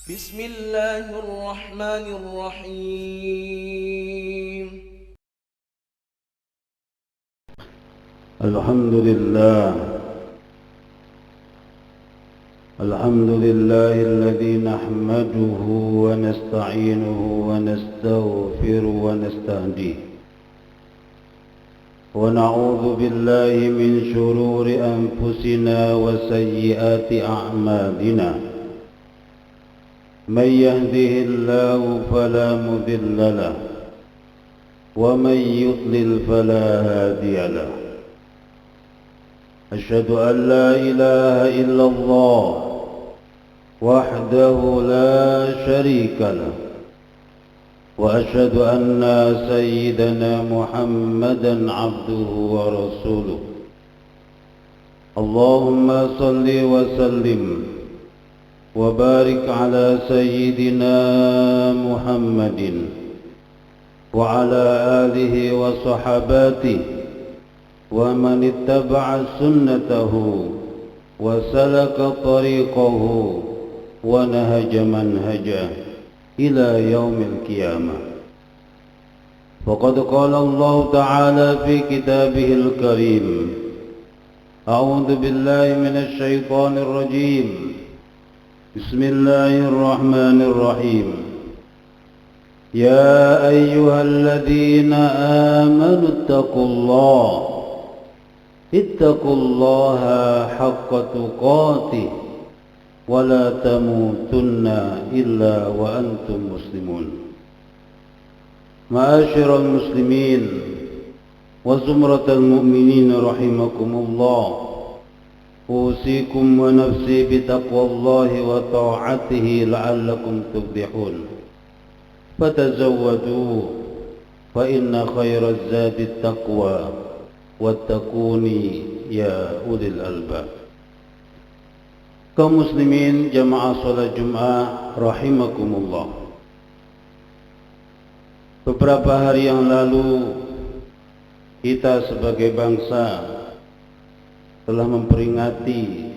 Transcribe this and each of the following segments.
بسم الله الرحمن الرحيم. الحمد لله الذي نحمده ونستعينه ونستغفره ونستهديه ونعوذ بالله من شرور أنفسنا وسيئات أعمالنا. من يهده الله فلا مضل له ومن يضلل فلا هادي له. أشهد أن لا إله إلا الله وحده لا شريك له، وأشهد أن سيدنا محمدا عبده ورسوله. اللهم صل وسلم وبارك على سيدنا محمد وعلى آله وصحاباته ومن اتبع سنته وسلك طريقه ونهج منهجه إلى يوم القيامة. فقد قال الله تعالى في كتابه الكريم: أعوذ بالله من الشيطان الرجيم، بسم الله الرحمن الرحيم. يا أيها الذين آمنوا اتقوا الله حق تقاته ولا تموتن إلا وأنتم مسلمون. معاشر المسلمين وزمرة المؤمنين رحمكم الله، أوصيكم ونفسي بتقوى الله وطاعته لعلكم تفلحون. فتزودوا فإن خير الزاد التقوى واتقوني يا أولي الألباب. Kaum muslimin jamaah salat Jumat rahimakumullah. Beberapa hari yang lalu kita sebagai bangsa telah memperingati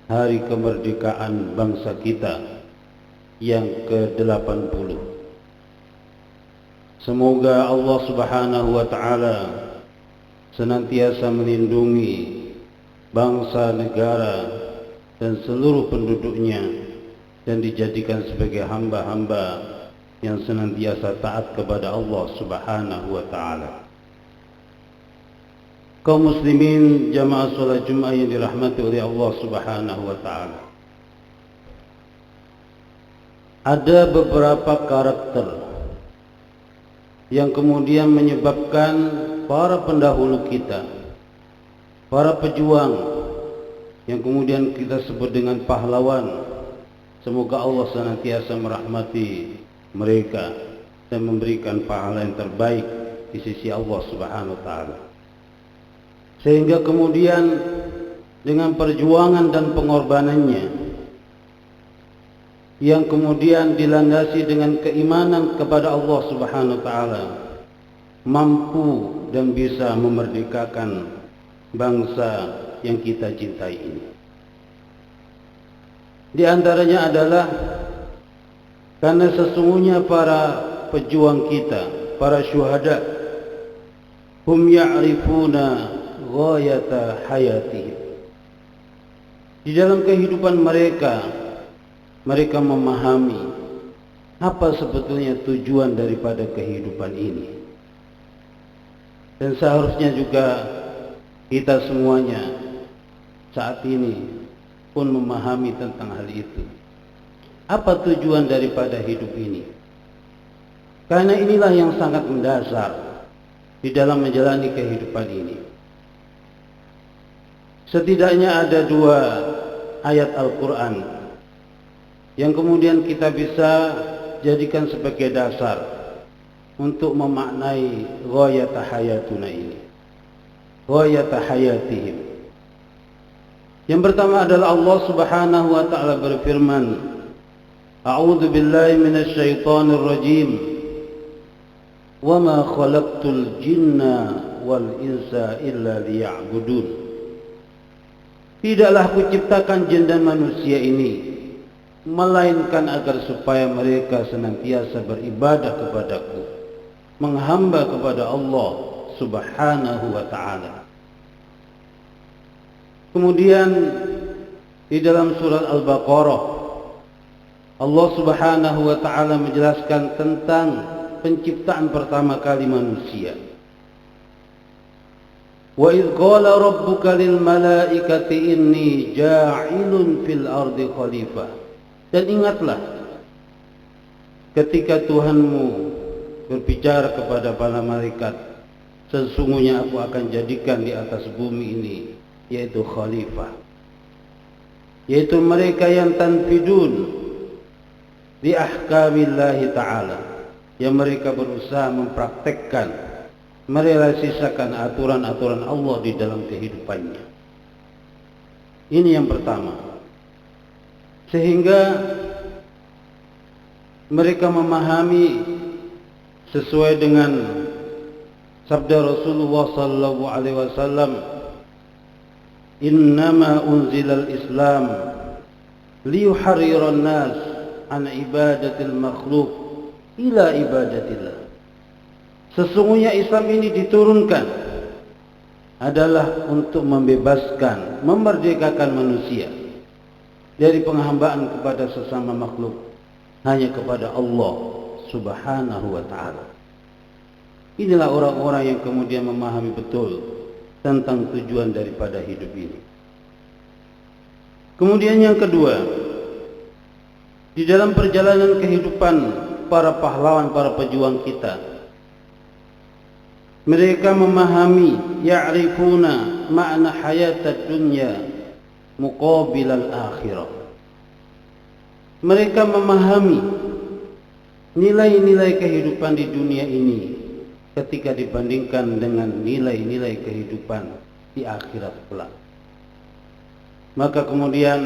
hari kemerdekaan bangsa kita yang ke-80. Semoga Allah Subhanahu wa taala senantiasa melindungi bangsa, negara dan seluruh penduduknya, dan dijadikan sebagai hamba-hamba yang senantiasa taat kepada Allah Subhanahu wa taala. Kaum muslimin jamaah salat Jumat yang dirahmati oleh Allah Subhanahu wa taala, ada beberapa karakter yang kemudian menyebabkan para pendahulu kita, para pejuang yang kemudian kita sebut dengan pahlawan, semoga Allah senantiasa merahmati mereka dan memberikan pahala yang terbaik di sisi Allah Subhanahu wa taala. Sehingga kemudian dengan perjuangan dan pengorbanannya yang kemudian dilandasi dengan keimanan kepada Allah Subhanahu wa taala, mampu dan bisa memerdekakan bangsa yang kita cintai ini. Di antaranya adalah karena sesungguhnya para pejuang kita, para syuhada, hum ya'rifuna ghayata hayatihim. Di dalam kehidupan mereka, mereka memahami apa sebetulnya tujuan daripada kehidupan ini. Dan seharusnya juga kita semuanya saat ini pun memahami tentang hal itu. Apa tujuan daripada hidup ini? Karena inilah yang sangat mendasar di dalam menjalani kehidupan ini. Setidaknya ada 2 ayat Al-Quran yang kemudian kita bisa jadikan sebagai dasar untuk memaknai ghayata hayatuna ini, ghayata hayatihim. Yang pertama adalah Allah Subhanahu wa taala berfirman, A'udzu billahi minasy syaithanir rajim. Wa ma khalaqtul jinna wal insa illa liya'budun. Tidaklah kuciptakan jin dan manusia ini melainkan agar supaya mereka senantiasa beribadah kepadaku, menghamba kepada Allah Subhanahu wa ta'ala. Kemudian di dalam surat Al-Baqarah Allah Subhanahu wa ta'ala menjelaskan tentang penciptaan pertama kali manusia. Wa idh qala rabbuka lil malaikati inni ja'ilun fil ardi khalifah. Dan ingatlah ketika Tuhanmu berbicara kepada para malaikat, sesungguhnya aku akan jadikan di atas bumi ini yaitu khalifah, yaitu mereka yang tanfidun bi ahkamillahi ta'ala, yang mereka berusaha mempraktekkan, merealisasikan aturan-aturan Allah di dalam kehidupannya. Ini yang pertama. Sehingga mereka memahami sesuai dengan sabda Rasulullah sallallahu alaihi wasallam, innama unzilal Islam liyuharriran nas an ibadatil makhluk ila ibadatillah. Sesungguhnya Islam ini diturunkan adalah untuk membebaskan, memerdekakan manusia dari penghambaan kepada sesama makhluk hanya kepada Allah Subhanahu wa ta'ala. Inilah orang-orang yang kemudian memahami betul tentang tujuan daripada hidup ini. Kemudian yang kedua, di dalam perjalanan kehidupan para pahlawan, para pejuang kita, mereka memahami ya'rifuna makna hayatad dunya muqabilal akhirah. Mereka memahami nilai-nilai kehidupan di dunia ini ketika dibandingkan dengan nilai-nilai kehidupan di akhirat kelak. Maka kemudian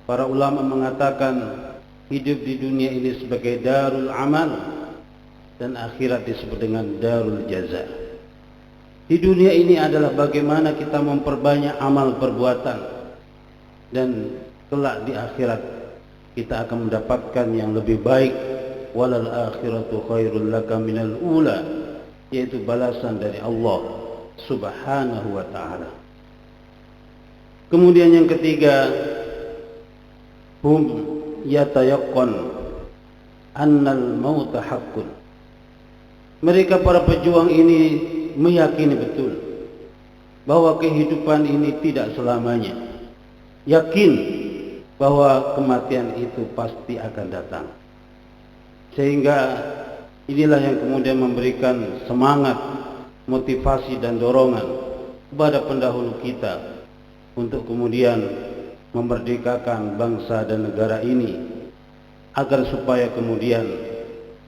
para ulama mengatakan hidup di dunia ini sebagai darul amal dan akhirat disebut dengan darul jaza. Di dunia ini adalah bagaimana kita memperbanyak amal perbuatan, dan kelak di akhirat kita akan mendapatkan yang lebih baik. Walal akhiratu khairul laka minal ula, yaitu balasan dari Allah Subhanahu wa ta'ala. Kemudian yang ketiga, hum yatayaqqan annal mauta haqqun. Mereka para pejuang ini meyakini betul bahwa kehidupan ini tidak selamanya. Yakin bahwa kematian itu pasti akan datang. Sehingga inilah yang kemudian memberikan semangat, motivasi dan dorongan kepada pendahulu kita untuk kemudian memerdekakan bangsa dan negara ini, agar supaya kemudian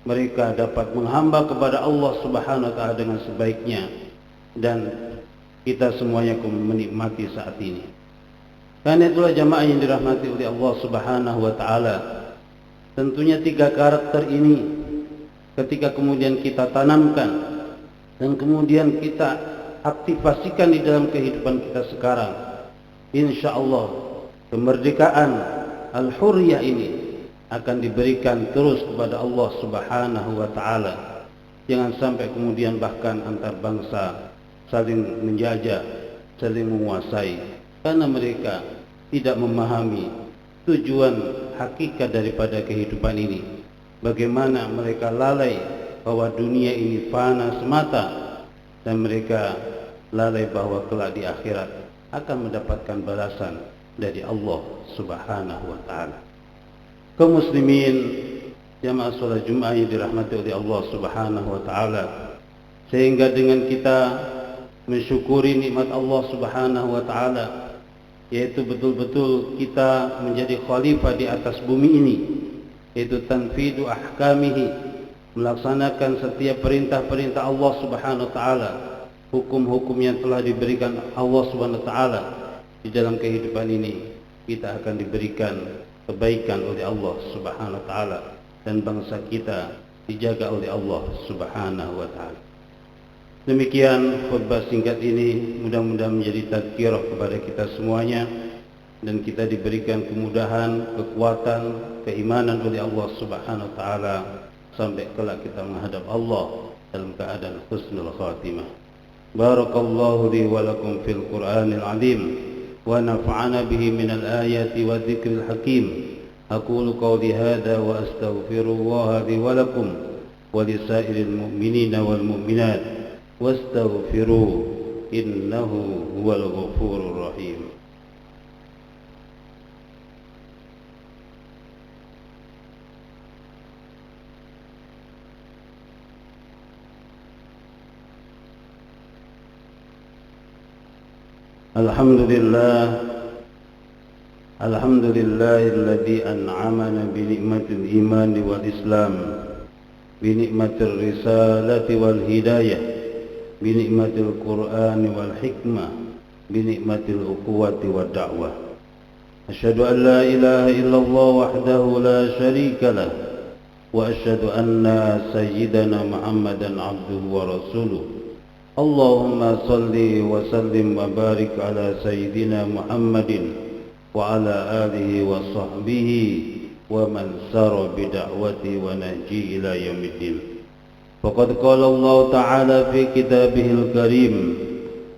mereka dapat menghamba kepada Allah Subhanahu wa ta'ala dengan sebaiknya, dan kita semuanya menikmati saat ini. Karena itulah jamaah yang dirahmati oleh Allah Subhanahu wa ta'ala, tentunya tiga karakter ini ketika kemudian kita tanamkan dan kemudian kita aktifasikan di dalam kehidupan kita sekarang, insya Allah kemerdekaan al-hurriyah ini akan diberikan terus kepada Allah Subhanahu wa ta'ala. Jangan sampai kemudian bahkan antar bangsa saling menjajah, saling menguasai, karena mereka tidak memahami tujuan hakikat daripada kehidupan ini. Bagaimana mereka lalai bahwa dunia ini fana semata, dan mereka lalai bahwa kelak di akhirat akan mendapatkan balasan dari Allah Subhanahu wa ta'ala. Kaum muslimin jamaah salat Jumat yang dirahmati oleh Allah Subhanahu wa ta'ala, sehingga dengan kita mensyukuri nikmat Allah Subhanahu wa ta'ala, yaitu betul-betul kita menjadi khalifah di atas bumi ini, yaitu tanfidu ahkamihi, melaksanakan setiap perintah-perintah Allah Subhanahu wa ta'ala, hukum-hukum yang telah diberikan Allah Subhanahu wa ta'ala di dalam kehidupan ini. Kita akan diberikan kebaikan oleh Allah Subhanahu wa ta'ala, dan bangsa kita dijaga oleh Allah Subhanahu wa ta'ala. Demikian khutbah singkat ini, mudah-mudahan menjadi tazkirah kepada kita semuanya, dan kita diberikan kemudahan, kekuatan, keimanan oleh Allah Subhanahu wa taala sampai kelak kita menghadap Allah dalam keadaan husnul khatimah. Barakallahu li wa lakum fil Qur'anil azim wa nafa'ana bihi minal ayati wa dzikril hakim. Aqulu qawli hadza wa astaghfirullaha li wa lakum wa lisairil mu'minina wal mu'minat wastaghfiruhu innahu huwal ghafurur rahim. Alhamdulillahilladzi an'amana bi ni'matil iman wal islam, bi ni'matir risalati wal hidayah, bi ni'matil qur'ani wal hikmah, bi ni'matil uquwati wad da'wah. Asyhadu an la ilaha illallah wahdahu la syarika lah wa asyhadu anna sayyidana Muhammadan abduhu wa rasuluh. Allahumma salli wa sallim wa barik ala sayyidina Muhammadin wa ala alihi wa sahbihi wa man sara bida'wati wa nahji ila yaumiddin. Faqad qala Allah ta'ala fi kitabihil karim,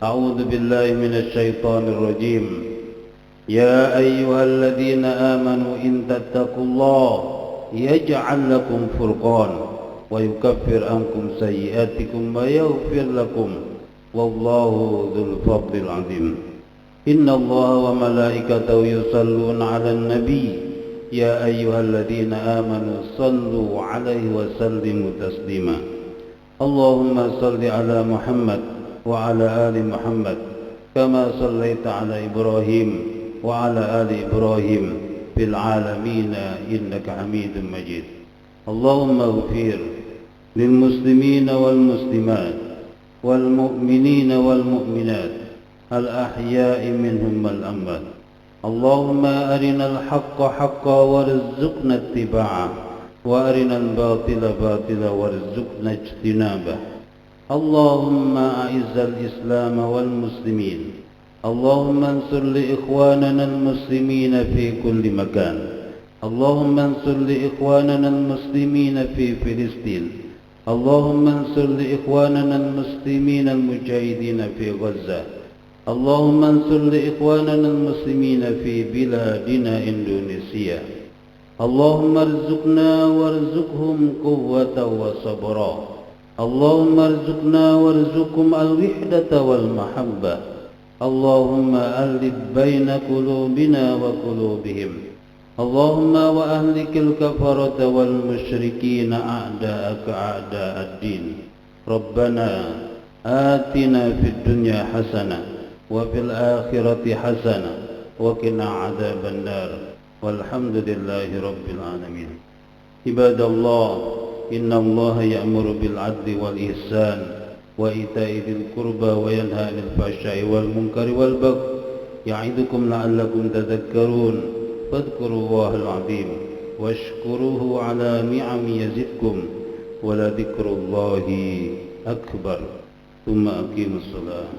a'udzu billahi minasy syaithanir rajim. Ya ayyuhalladzina amanu in tattaqullaha yaj'al lakum furqan wa yukaffir ankum sayyi'atikum wa yaghfir lakum wallahu dzul fadlil azim. Inna Allaha wa malaikatahu yusalluna 'alan nabi ya ayyuhalladzina amanu sallu 'alaihi wa sallimu taslima. Allahumma salli 'ala Muhammad wa 'ala ali Muhammad kama sallaita 'ala Ibrahim wa 'ala ali Ibrahim fil 'alamin innaka Hamidum Majid. Allahumma ighfir للمسلمين والمسلمات والمؤمنين والمؤمنات الأحياء منهم والأموات. اللهم أرنا الحق حقا وارزقنا اتباعه وأرنا الباطل باطلا وارزقنا اجتنابه. اللهم أعز الإسلام والمسلمين. اللهم انصر لإخواننا المسلمين في كل مكان. اللهم انصر لإخواننا المسلمين في فلسطين. اللهم انصر لإخواننا المسلمين المجاهدين في غزة. اللهم انصر لإخواننا المسلمين في بلادنا إندونيسيا. اللهم ارزقنا وارزقهم قوة وصبرا. اللهم ارزقنا وارزقهم الوحدة والمحبة. اللهم ألف بين قلوبنا وقلوبهم. اللهم وأهلك الكفرة والمشركين أعداءك أعداء الدين. ربنا آتنا في الدنيا حسنة وفي الآخرة حسنة وقنا عذاب النار والحمد لله رب العالمين. عباد الله، إن الله يأمر بالعدل والإحسان وإيتاء ذي القربى وينهى عن الفحشاء والمنكر والبغي يعظكم لعلكم تذكرون. فاذكروا الله العظيم واشكروه على نعم يزدكم ولذكر الله أكبر. ثم أقيموا الصلاة.